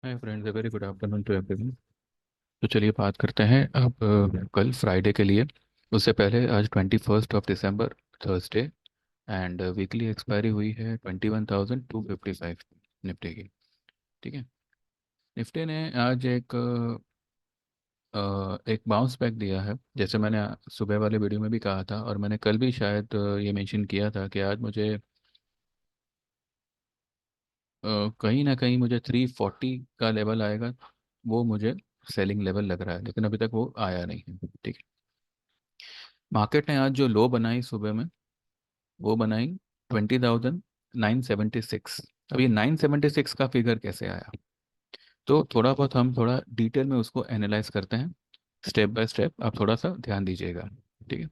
Hi friends, very good afternoon to everyone. तो चलिए बात करते हैं अब कल फ्राइडे के लिए। उससे पहले आज 21 दिसंबर, थर्सडे, एंड वीकली एक्सपायरी हुई है 21,255 निफ्टी की। ठीक है। निफ्टी ने आज एक बाउंस बैक दिया है, जैसे मैंने सुबह वाले वीडियो में भी कहा था, और मैंने कल भी शायद ये मेंशन किया था कि आज मुझे कहीं ना कहीं मुझे 340 का लेवल आएगा। वो मुझे सेलिंग लेवल लग रहा है, लेकिन अभी तक वो आया नहीं है। ठीक है। मार्केट ने आज जो लो बनाई सुबह में, वो बनाई 20,976। अब ये 976 का फिगर कैसे आया? तो थोड़ा बहुत हम थोड़ा डिटेल में उसको एनालाइज करते हैं, स्टेप बाय स्टेप। आप थोड़ा सा ध्यान दीजिएगा। ठीक है।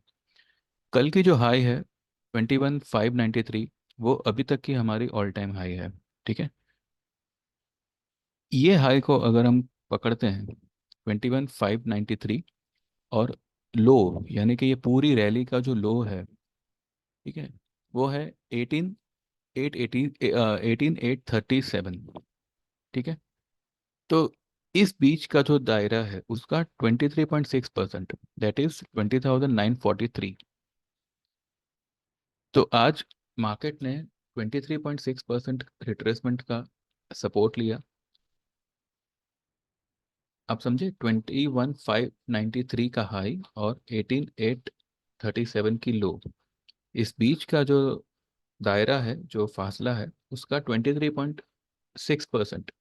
कल की जो हाई है 21,593, वो अभी तक की हमारी ऑल टाइम हाई है। ठीक है। ये हाई को अगर हम पकड़ते हैं 21,593, और लो, यानी कि ये पूरी रैली का जो लो है, ठीक है, वो है 18,837। ठीक है। तो इस बीच का जो दायरा है उसका 23.6%, दैट इज 20,943। तो आज मार्केट ने 23.6% रिट्रेसमेंट का सपोर्ट लिया। आप समझे, 21,593 का हाई और 18,837 की लो, इस बीच का जो दायरा है, जो फासला है, उसका 23.6%।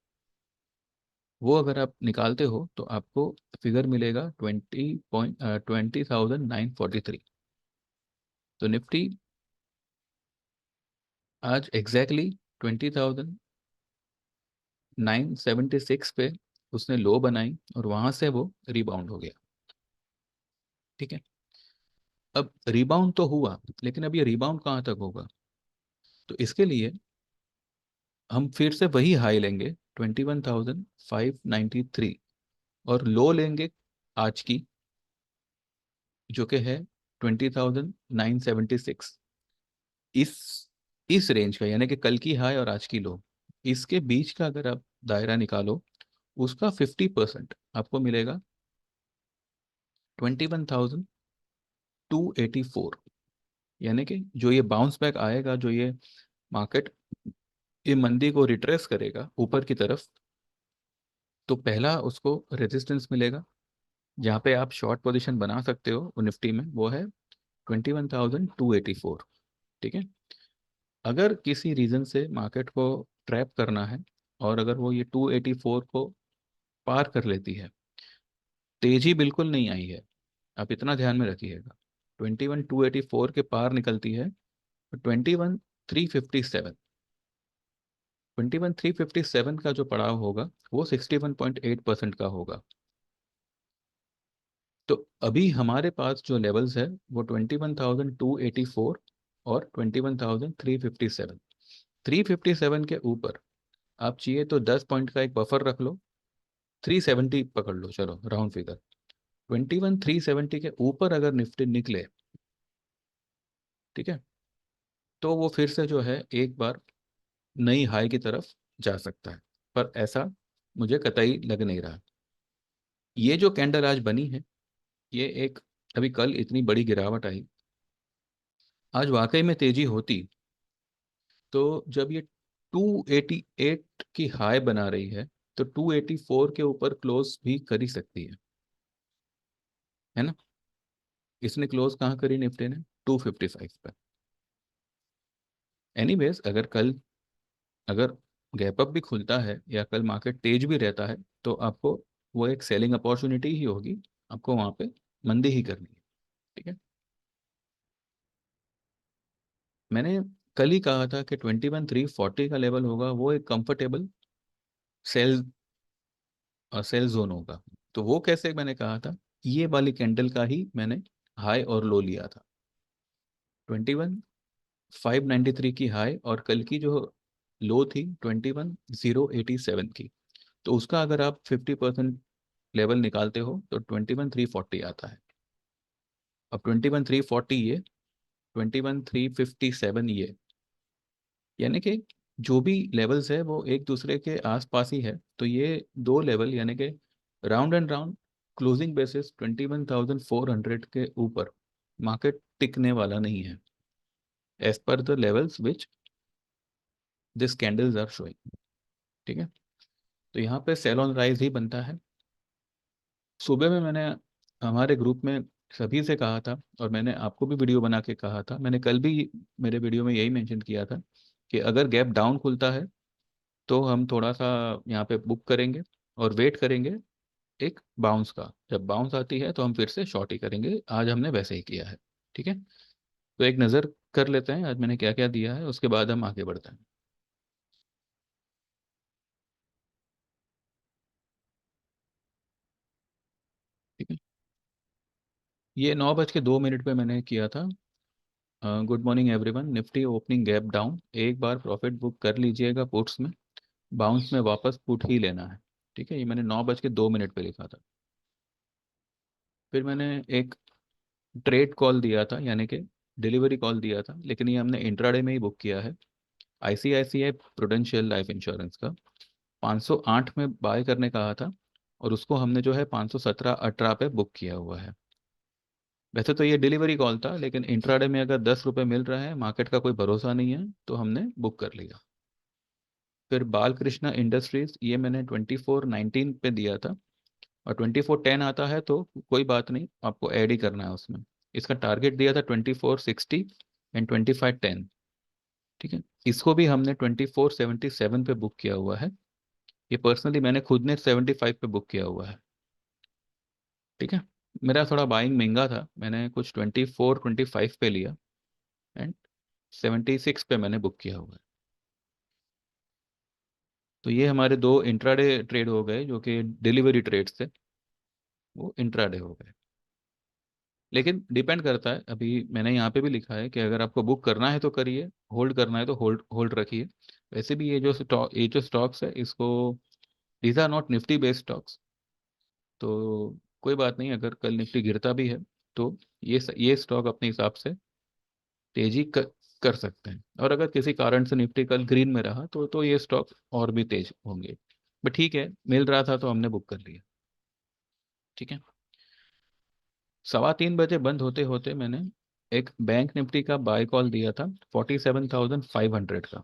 वो अगर आप निकालते हो तो आपको फिगर मिलेगा 20,943। तो निफ्टी आज एग्जैक्टली 20,976 पे उसने लो बनाई, और वहां से वो रिबाउंड हो गया। ठीक है। अब रिबाउंड तो हुआ, लेकिन अब ये रिबाउंड कहाँ तक होगा? तो इसके लिए हम फिर से वही हाई लेंगे 21,593, और लो लेंगे आज की, जो कि है 20,976। इस इस रेंज का, यानी कि कल की हाई और आज की लो, इसके बीच का अगर आप दायरा निकालो, उसका 50% आपको मिलेगा 21,284। यानी कि जो ये बाउंस बैक आएगा, जो ये मार्केट ये मंदी को रिट्रेस करेगा ऊपर की तरफ, तो पहला उसको रेजिस्टेंस मिलेगा जहाँ पे आप शॉर्ट पोजीशन बना सकते हो वो निफ्टी में, वो है 21,284। ठीक है। अगर किसी रीजन से मार्केट को ट्रैप करना है, और अगर वो ये 284 को पार कर लेती है, तेजी बिल्कुल नहीं आई है, आप इतना ध्यान में रखिएगा, 21,284 के पार निकलती है तो 21,357, 21,357 का जो पड़ाव होगा वो 61.8% का होगा। तो अभी हमारे पास जो लेवल्स है वो 21,284 और 21,357। 357 के ऊपर आप चाहिए तो 10 पॉइंट का एक बफर रख लो, 370 पकड़ लो, चलो राउंड फिगर। 21,370 के ऊपर अगर निफ्टी निकले, ठीक है, तो वो फिर से जो है एक बार नई हाई की तरफ जा सकता है। पर ऐसा मुझे कतई लग नहीं रहा। ये जो कैंडल आज बनी है, ये एक, अभी कल इतनी बड़ी गिरावट आई, आज वाकई में तेजी होती तो जब ये 288 की हाई बना रही है, तो 284 के ऊपर क्लोज भी कर ही सकती है ना? इसने क्लोज कहाँ करी निफ्टी ने? 255 पर। एनीवेज, अगर कल, अगर गैप अप भी खुलता है या कल मार्केट तेज भी रहता है, तो आपको वो एक सेलिंग अपॉर्चुनिटी ही होगी, आपको वहां पे मंदी ही करनी है। ठीक है। मैंने कल ही कहा था कि 21,340 का लेवल होगा, वो एक कंफर्टेबल सेल सेल जोन होगा। तो वो कैसे मैंने कहा था? ये वाली कैंडल का ही मैंने हाई और लो लिया था, 21,593 की हाई, और कल की जो लो थी 21,087 की। तो उसका अगर आप 50% लेवल निकालते हो तो 21,340 आता है। अब 21,340 ये, 21,357 ये, यानी कि जो भी लेवल्स है वो एक दूसरे के आसपास ही है, तो ये दो लेवल यानी कि round and round closing basis 21,400 के ऊपर मार्केट टिकने वाला नहीं है, as per the levels which this candles are showing. ठीक है, तो यहाँ पे सेल ऑन राइज ही बनता है। सुबह में मैंने हमारे ग्रुप में सभी से कहा था, और मैंने आपको भी वीडियो बना के कहा था, मैंने कल भी मेरे वीडियो में यही मेंशन किया था कि अगर गैप डाउन खुलता है तो हम थोड़ा सा यहाँ पे बुक करेंगे और वेट करेंगे एक बाउंस का। जब बाउंस आती है तो हम फिर से शॉर्ट ही करेंगे, आज हमने वैसे ही किया है। ठीक है, तो एक नज़र कर लेते हैं आज मैंने क्या क्या दिया है, उसके बाद हम आगे बढ़ते हैं। ठीक है, ये 9:02 पे मैंने किया था। Good morning everyone, Nifty opening gap down, एक बार प्रॉफिट बुक कर लीजिएगा पुट्स में, बाउंस में वापस पुट ही लेना है। ठीक है, ये मैंने 9:02 पे लिखा था। फिर मैंने एक ट्रेड कॉल दिया था, यानी कि डिलीवरी कॉल दिया था, लेकिन ये हमने इंट्राडे में ही बुक किया है। आईसीआईसीआई प्रुडेंशियल लाइफ इंश्योरेंस का 508 में बाय करने कहा था, और उसको हमने जो है 517-18 पे बुक किया हुआ है। वैसे तो ये डिलीवरी कॉल था, लेकिन इंट्राडे में अगर 10 रुपये मिल रहा है, मार्केट का कोई भरोसा नहीं है, तो हमने बुक कर लिया। फिर बालकृष्णा इंडस्ट्रीज, ये मैंने 2419 पे दिया था, और 2410 आता है तो कोई बात नहीं, आपको ऐड ही करना है उसमें। इसका टारगेट दिया था 2460 एंड 2510। ठीक है, इसको भी हमने 2477 पे बुक किया हुआ है। ये पर्सनली मैंने खुद ने 75 पे बुक किया हुआ है। ठीक है, मेरा थोड़ा बाइंग महंगा था, मैंने कुछ 2425 पे लिया, एंड 76 पे मैंने बुक किया हुआ है। तो ये हमारे दो इंट्राडे ट्रेड हो गए, जो कि डिलीवरी ट्रेड्स थे, वो इंट्राडे हो गए। लेकिन डिपेंड करता है, अभी मैंने यहाँ पे भी लिखा है कि अगर आपको बुक करना है तो करिए, होल्ड करना है तो होल्ड होल्ड रखिए। वैसे भी ये जो स्टॉक्स है, इसको these are not Nifty based stocks, तो कोई बात नहीं, अगर कल निफ्टी गिरता भी है तो ये स्टॉक अपने हिसाब से तेजी कर सकते हैं, और अगर किसी कारण से निफ्टी कल ग्रीन में रहा तो ये स्टॉक और भी तेज होंगे। बट ठीक है, मिल रहा था तो हमने बुक कर लिया। ठीक है, 3:15 बंद होते होते मैंने एक बैंक निफ्टी का बाय कॉल दिया था 47,500 का।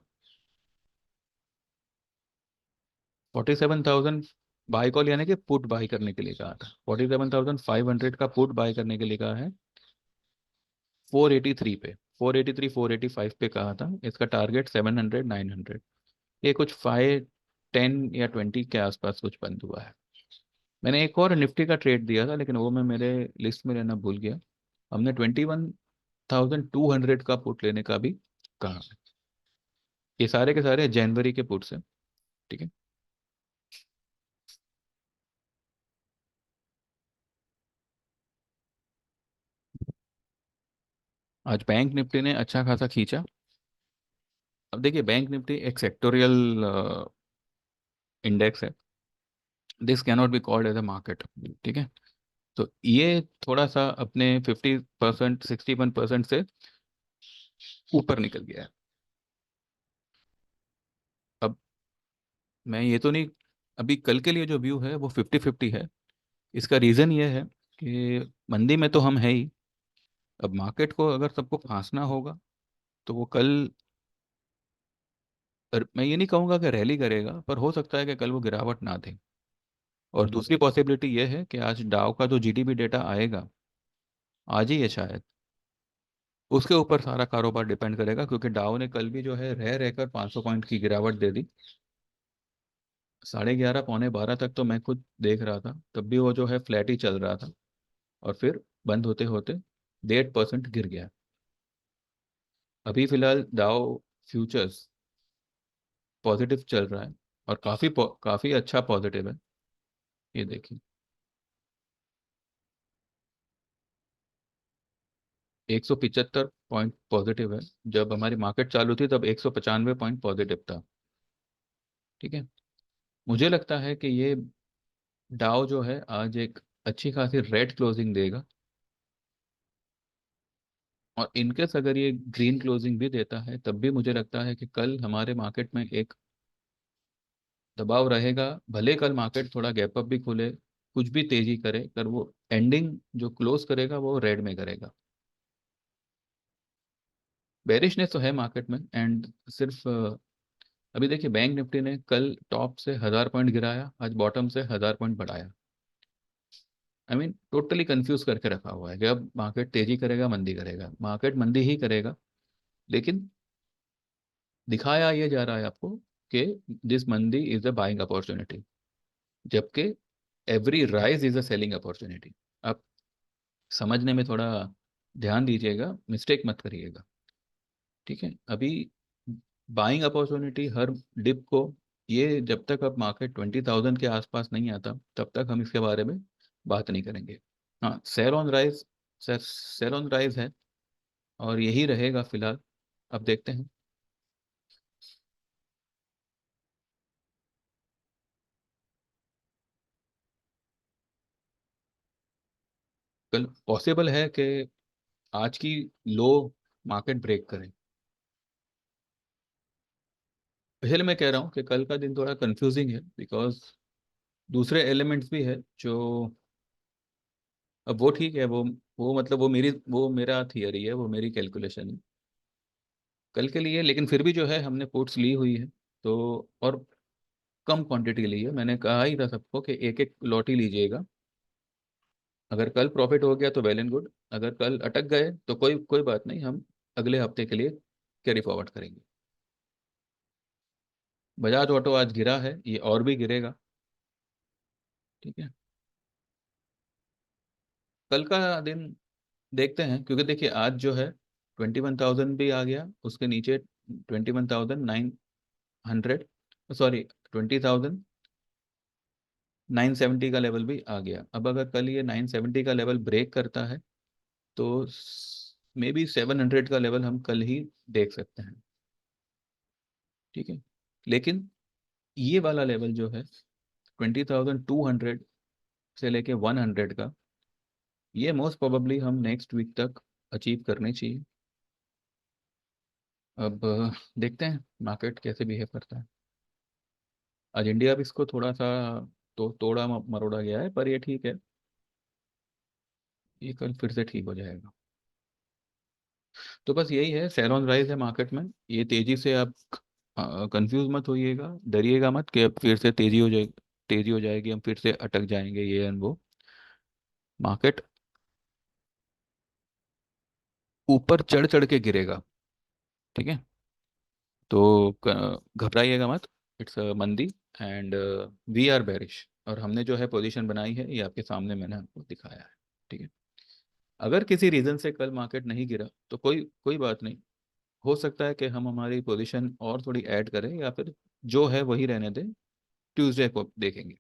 47,000 बाय कॉल यानी कि पुट बाय करने के लिए कहा था, 47,500 का पुट बाय करने के लिए कहा है 483 पे, 483 485 पे कहा था। इसका टारगेट 700 900, ये कुछ 5 10 या 20 के आसपास कुछ बंद हुआ है। मैंने एक और निफ्टी का ट्रेड दिया था, लेकिन वो मैं मेरे लिस्ट में लेना भूल गया। हमने 21,200 का पुट लेने का भी कहा। ये सारे के सारे जनवरी के पुट्स हैं। ठीक है, आज बैंक निफ्टी ने अच्छा खासा खींचा। अब देखिए, बैंक निफ्टी एक सेक्टोरियल इंडेक्स है, this cannot be called as a market. ठीक है, तो ये थोड़ा सा अपने 50% 61% से ऊपर निकल गया है। अब मैं ये तो नहीं, अभी कल के लिए जो व्यू है वो 50-50 है। इसका रीज़न ये है कि मंदी में तो हम है ही। अब मार्केट को अगर सबको फांसना होगा तो वो कल, मैं ये नहीं कहूँगा कि रैली करेगा, पर हो सकता है कि कल वो गिरावट ना दे। और दूसरी पॉसिबिलिटी ये है कि आज डाउ का जो जीडीपी डेटा आएगा, आज ही है शायद, उसके ऊपर सारा कारोबार डिपेंड करेगा, क्योंकि डाउ ने कल भी जो है रह रहकर 500 पॉइंट की गिरावट दे दी। 11:30 पौने 12 तक तो मैं खुद देख रहा था, तब भी वो जो है फ्लैट ही चल रहा था, और फिर बंद होते होते 1.5% गिर गया। अभी फिलहाल डाउ फ्यूचर्स पॉजिटिव चल रहा है, और काफ़ी अच्छा पॉजिटिव है। ये देखिए, 175 पॉइंट पॉजिटिव है। जब हमारी मार्केट चालू थी तब 195 पॉइंट पॉजिटिव था। ठीक है, मुझे लगता है कि ये डाउ जो है आज एक अच्छी खासी रेड क्लोजिंग देगा, और इनकेस अगर ये ग्रीन क्लोजिंग भी देता है तब भी मुझे लगता है कि कल हमारे मार्केट में एक दबाव रहेगा। भले कल मार्केट थोड़ा गैप अप भी खुले, कुछ भी तेजी करे, कर वो एंडिंग जो क्लोज करेगा वो रेड में करेगा। बेरिशनेस तो है मार्केट में। एंड सिर्फ अभी देखिए बैंक निफ्टी ने कल टॉप से 1000 पॉइंट गिराया, आज बॉटम से 1000 पॉइंट बढ़ाया। आई मीन टोटली कंफ्यूज करके रखा हुआ है कि अब मार्केट तेजी करेगा मंदी करेगा, मार्केट मंदी ही करेगा। लेकिन दिखाया ये जा रहा है आपको कि दिस मंदी इज अ बाइंग अपॉर्चुनिटी, जबकि every rise is a selling opportunity. आप समझने में थोड़ा ध्यान दीजिएगा, मिस्टेक मत करिएगा। ठीक है, अभी बाइंग अपॉर्चुनिटी हर डिप को, ये जब तक अब मार्केट 20,000 के आसपास नहीं आता तब तक हम इसके बारे में बात नहीं करेंगे। हाँ, sell on rise, sell on rise है और यही रहेगा फिलहाल। अब देखते हैं। कल पॉसिबल है कि आज की लो मार्केट ब्रेक करें। इसलिए मैं कह रहा हूँ कि कल का दिन थोड़ा कंफ्यूजिंग है, बिकॉज दूसरे एलिमेंट्स भी है जो, अब वो ठीक है, वो मतलब वो मेरा थियरी है, वो मेरी कैलकुलेशन है कल के लिए। लेकिन फिर भी जो है हमने पुट्स ली हुई है, तो और कम क्वांटिटी ली है। मैंने कहा ही था सबको कि एक एक लॉट ही लीजिएगा। अगर कल प्रॉफिट हो गया तो वेल एंड गुड, अगर कल अटक गए तो कोई कोई बात नहीं, हम अगले हफ्ते के लिए कैरी फॉरवर्ड करेंगे। बजाज ऑटो आज गिरा है, ये और भी गिरेगा। ठीक है, कल का दिन देखते हैं, क्योंकि देखिए आज जो है 21,000 भी आ गया, उसके नीचे 21,900, सॉरी 20,970 का लेवल भी आ गया। अब अगर कल ये 970 का लेवल ब्रेक करता है तो मे बी 700 का लेवल हम कल ही देख सकते हैं। ठीक है, लेकिन ये वाला लेवल जो है 20,200 से लेके 100 का, ये मोस्ट प्रोबेबली हम नेक्स्ट वीक तक अचीव करने चाहिए। अब देखते हैं मार्केट कैसे बिहेव करता है। आज इंडिया भी इसको थोड़ा सा तो तोड़ा मरोड़ा गया है, पर ये ठीक है, ये कल फिर से ठीक हो जाएगा। तो बस यही है, सेल ऑन राइज है मार्केट में। ये तेजी से आप कंफ्यूज मत होइएगा, डरिएगा मत कि अब फिर से तेजी हो जाएगी, हम फिर से अटक जाएंगे ये एंड वो। मार्केट ऊपर चढ़ चढ़ के गिरेगा। ठीक है, तो घबराइएगा मत। इट्स मंदी एंड वी आर बेरिश, और हमने जो है पोजीशन बनाई है ये आपके सामने मैंने आपको दिखाया है। ठीक है, अगर किसी रीज़न से कल मार्केट नहीं गिरा तो कोई कोई बात नहीं, हो सकता है कि हम हमारी पोजीशन और थोड़ी ऐड करें, या फिर जो है वही रहने दें, ट्यूसडे को देखेंगे।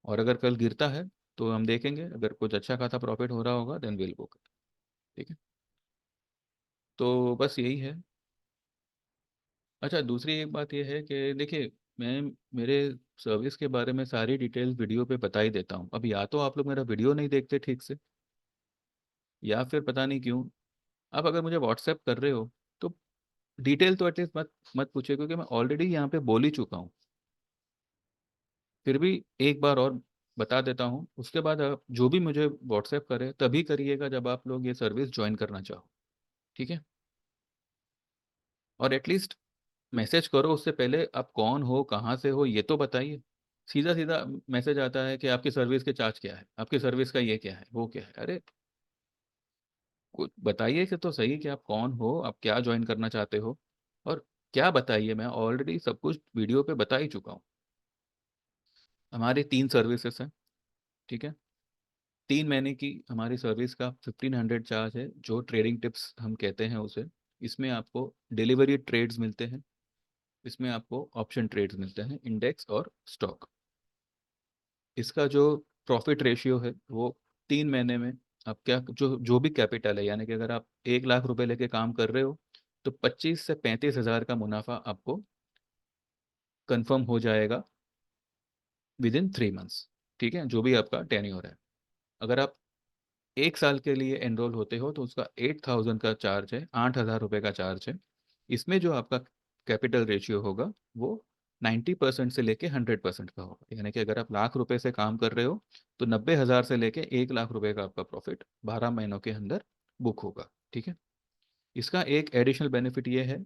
और अगर कल गिरता है तो हम देखेंगे, अगर कुछ अच्छा खासा प्रॉफिट हो रहा होगा देन विल बुक। ठीक है, तो बस यही है। अच्छा, दूसरी एक बात यह है कि देखिए, मैं मेरे सर्विस के बारे में सारी डिटेल्स वीडियो पे बता ही देता हूँ। अब या तो आप लोग मेरा वीडियो नहीं देखते ठीक से, या फिर पता नहीं क्यों। आप अगर मुझे व्हाट्सएप कर रहे हो तो डिटेल तो एटलीस्ट मत मत पूछिए, क्योंकि मैं ऑलरेडी यहाँ पे बोल ही चुका हूँ। फिर भी एक बार और बता देता हूँ, उसके बाद आप जो भी मुझे व्हाट्सएप करे तभी करिएगा जब आप लोग ये सर्विस ज्वाइन करना चाहो। ठीक है, और एटलीस्ट मैसेज करो उससे पहले, आप कौन हो कहाँ से हो ये तो बताइए। सीधा सीधा मैसेज आता है कि आपकी सर्विस के चार्ज क्या है, आपकी सर्विस का ये क्या है वो क्या है। अरे कुछ बताइए कि तो सही कि आप कौन हो, आप क्या ज्वाइन करना चाहते हो, और क्या बताइए। मैं ऑलरेडी सब कुछ वीडियो पे बता ही चुका हूँ। हमारी 3 सर्विसेज हैं। ठीक है, 3 महीने की हमारी सर्विस का 1500 चार्ज है, जो ट्रेडिंग टिप्स हम कहते हैं उसे। इसमें आपको डिलीवरी ट्रेड्स मिलते हैं, इसमें आपको ऑप्शन ट्रेड्स मिलते हैं, इंडेक्स और स्टॉक। इसका जो प्रॉफिट रेशियो है वो 3 महीने में, आप क्या जो जो भी कैपिटल है, यानी कि अगर आप 1 लाख रुपए लेके काम कर रहे हो तो 25 से 35 हज़ार का मुनाफा आपको कंफर्म हो जाएगा विद इन 3 मंथ्स। ठीक है, जो भी आपका टेन्योर है। अगर आप 1 साल के लिए एनरोल होते हो तो उसका 8,000 का चार्ज है, 8,000 रुपये का चार्ज है। इसमें जो आपका कैपिटल रेशियो होगा वो 90% से लेके 100% का होगा, यानी कि अगर आप लाख रुपए से काम कर रहे हो तो 90,000 से लेके 1 लाख रुपए का आपका प्रॉफिट 12 महीनों के अंदर बुक होगा। ठीक है। इसका एक एडिशनल बेनिफिट ये है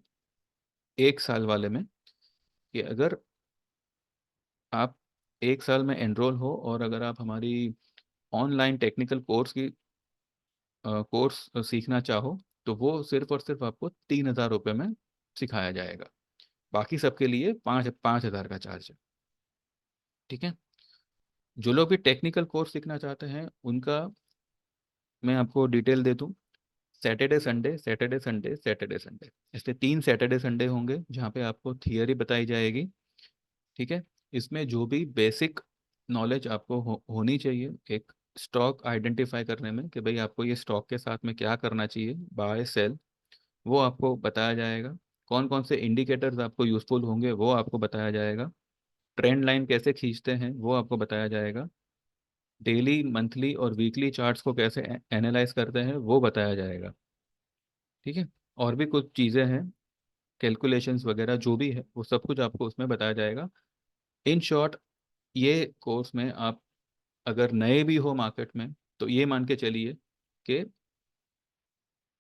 1 साल वाले में, कि अगर आप 1 साल में एनरोल हो और अगर आप हमारी ऑनलाइन टेक्निकल कोर्स सीखना चाहो तो वो सिर्फ और सिर्फ आपको 3,000 रुपये में सिखाया जाएगा। बाकी सबके लिए 5,000 का चार्ज है। ठीक है। जो लोग भी टेक्निकल कोर्स सीखना चाहते हैं उनका मैं आपको डिटेल दे दूँ। Saturday Sunday, Saturday Sunday, Saturday Sunday, इसलिए 3 सैटरडे संडे होंगे जहाँ पे आपको थियरी बताई जाएगी। ठीक है। इसमें जो भी बेसिक नॉलेज आपको होनी चाहिए एक स्टॉक आइडेंटिफाई करने में, कि भाई आपको ये स्टॉक के साथ में क्या करना चाहिए, बाय सेल, वो आपको बताया जाएगा। कौन कौन से इंडिकेटर्स आपको यूजफुल होंगे वो आपको बताया जाएगा। ट्रेंड लाइन कैसे खींचते हैं वो आपको बताया जाएगा। डेली, मंथली और वीकली चार्ट्स को कैसे एनालाइज करते हैं वो बताया जाएगा। ठीक है। और भी कुछ चीज़ें हैं, कैलकुलेशंस वगैरह जो भी है वो सब कुछ आपको उसमें बताया जाएगा। इन शॉर्ट, ये कोर्स में आप अगर नए भी हो मार्केट में तो ये मान के चलिए कि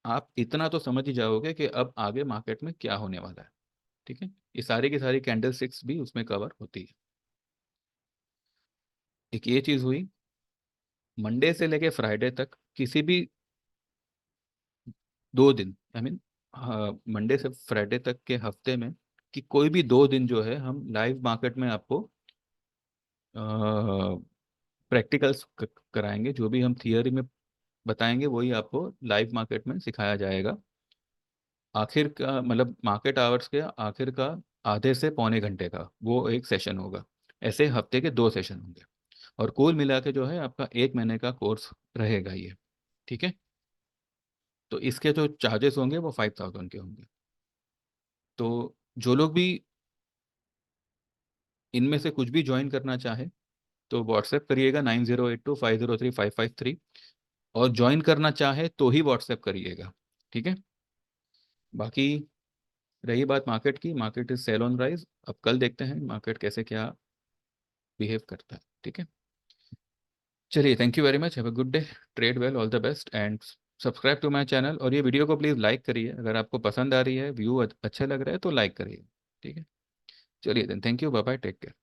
आप इतना तो समझ ही जाओगे कि अब आगे मार्केट में क्या होने वाला है। ठीक है। ये सारी की सारी कैंडल स्टिक्स भी उसमें कवर होती है। एक ये चीज़ हुई। मंडे से लेके फ्राइडे तक किसी भी 2 दिन, आई मीन मंडे से फ्राइडे तक के हफ्ते में कि कोई भी 2 दिन जो है हम लाइव मार्केट में आपको प्रैक्टिकल्स कराएंगे। जो भी हम थियरी में बताएंगे वही आपको लाइव मार्केट में सिखाया जाएगा। आखिर का मतलब मार्केट आवर्स के आखिर का आधे से पौने घंटे का वो एक सेशन होगा। ऐसे हफ्ते के 2 सेशन होंगे और कुल मिला के जो है आपका 1 महीने का कोर्स रहेगा ये। ठीक है। तो इसके जो चार्जेस होंगे वो 5,000 के होंगे। तो जो लोग भी इनमें से कुछ भी ज्वाइन करना चाहे तो व्हाट्सएप करिएगा 9082503553, और ज्वाइन करना चाहे तो ही व्हाट्सएप करिएगा। ठीक है। बाकी रही बात मार्केट की, market is sell on rise. अब कल देखते हैं मार्केट कैसे क्या बिहेव करता है। ठीक है। चलिए, thank you very much, have a good day, trade well, all the best and subscribe to my channel. और ये वीडियो को प्लीज़ लाइक करिए, अगर आपको पसंद आ रही है, व्यू अच्छा लग रहा है तो लाइक करिए। ठीक है। चलिए then, thank you, bye bye, take care.